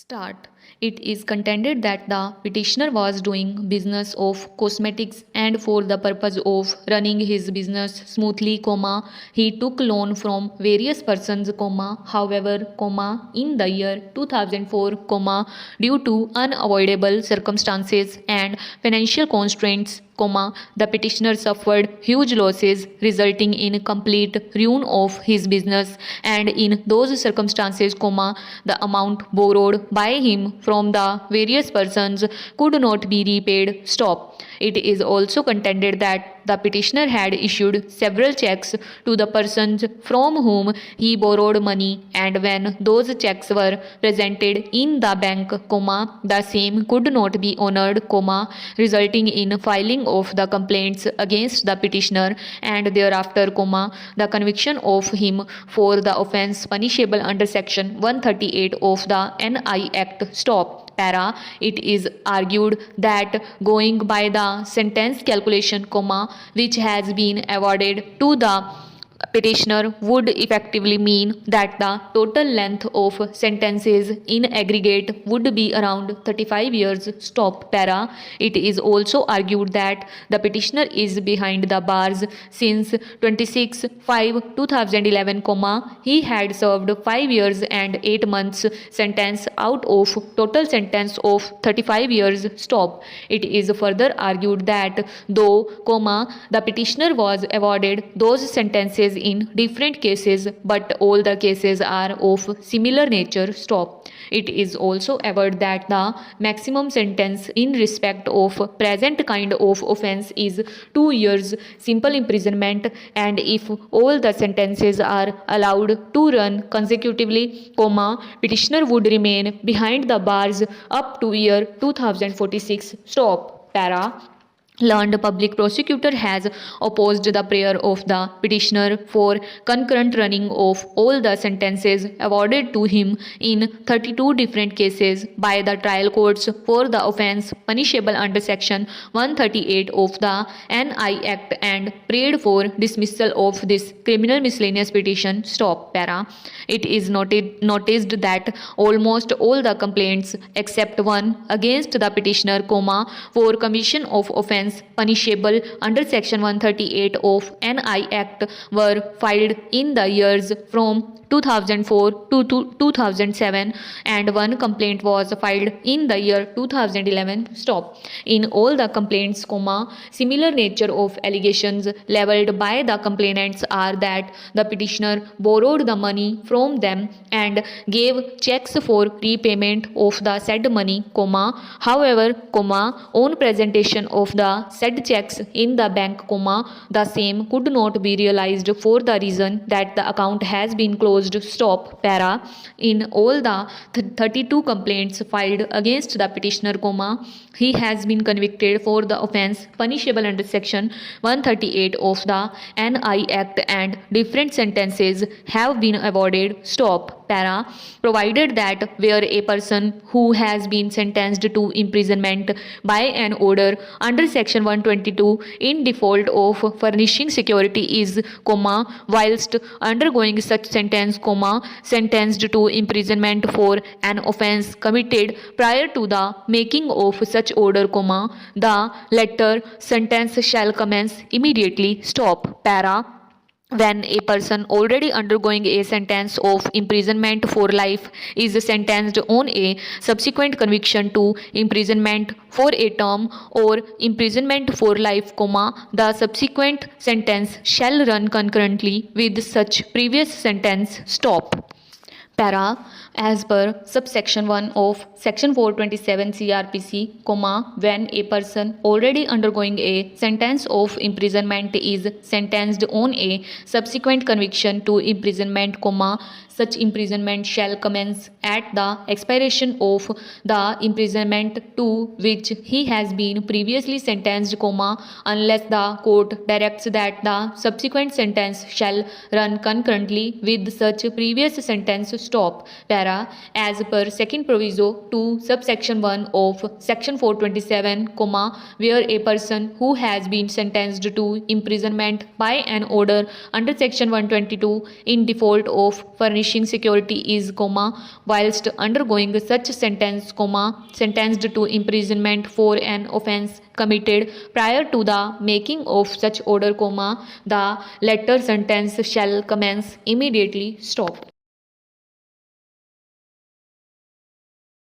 Start. It is contended that the petitioner was doing business of cosmetics and for the purpose of running his business smoothly, he took loan from various persons, however, in the year 2004, due to unavoidable circumstances and financial constraints, the petitioner suffered huge losses resulting in complete ruin of his business, and in those circumstances, the amount borrowed by him from the various persons could not be repaid. Stop. It is also contended that the petitioner had issued several checks to the persons from whom he borrowed money, and when those checks were presented in the bank, the same could not be honored, resulting in filing of the complaints against the petitioner and thereafter, the conviction of him for the offence punishable under section 138 of the NI Act. Stop. Para. It is argued that going by the sentence calculation, which has been awarded to the petitioner would effectively mean that the total length of sentences in aggregate would be around 35 years. Stop. Para. It is also argued that the petitioner is behind the bars since 26/5/2011, he had served 5 years and 8 months sentence out of total sentence of 35 years. Stop. It is further argued that though, the petitioner was awarded those sentences in different cases, but all the cases are of similar nature. Stop. It is also averred that the maximum sentence in respect of present kind of offence is 2 years simple imprisonment, and if all the sentences are allowed to run consecutively, petitioner would remain behind the bars up to year 2046. Stop. Para. Learned public prosecutor has opposed the prayer of the petitioner for concurrent running of all the sentences awarded to him in 32 different cases by the trial courts for the offence punishable under section 138 of the NI Act, and prayed for dismissal of this criminal miscellaneous petition. Stop. Para. It is noticed that almost all the complaints except one against the petitioner, for commission of offence punishable under section 138 of NI Act were filed in the years from 2004 to 2007, and one complaint was filed in the year 2011. Stop. In all the complaints, similar nature of allegations levelled by the complainants are that the petitioner borrowed the money from them and gave checks for repayment of the said money, however, on presentation of the said checks in the bank, the same could not be realized for the reason that the account has been closed. Stop. Para. In all the 32 complaints filed against the petitioner, he has been convicted for the offence punishable under section 138 of the NI Act, and different sentences have been awarded. Stop. Para. Provided that where a person who has been sentenced to imprisonment by an order under section 122 in default of furnishing security is, whilst undergoing such sentence, sentenced to imprisonment for an offence committed prior to the making of such order, the latter sentence shall commence immediately. Stop. Para. When a person already undergoing a sentence of imprisonment for life is sentenced on a subsequent conviction to imprisonment for a term or imprisonment for life, the subsequent sentence shall run concurrently with such previous sentence. Stop. Para. As per subsection 1 of section 427 CRPC, when a person already undergoing a sentence of imprisonment is sentenced on a subsequent conviction to imprisonment, such imprisonment shall commence at the expiration of the imprisonment to which he has been previously sentenced, unless the court directs that the subsequent sentence shall run concurrently with such previous sentence. stop. Para. As per second proviso to subsection 1 of section 427, where a person who has been sentenced to imprisonment by an order under section 122 in default of furnishing security is, whilst undergoing such sentence, sentenced to imprisonment for an offence committed prior to the making of such order, the latter sentence shall commence immediately. Stop.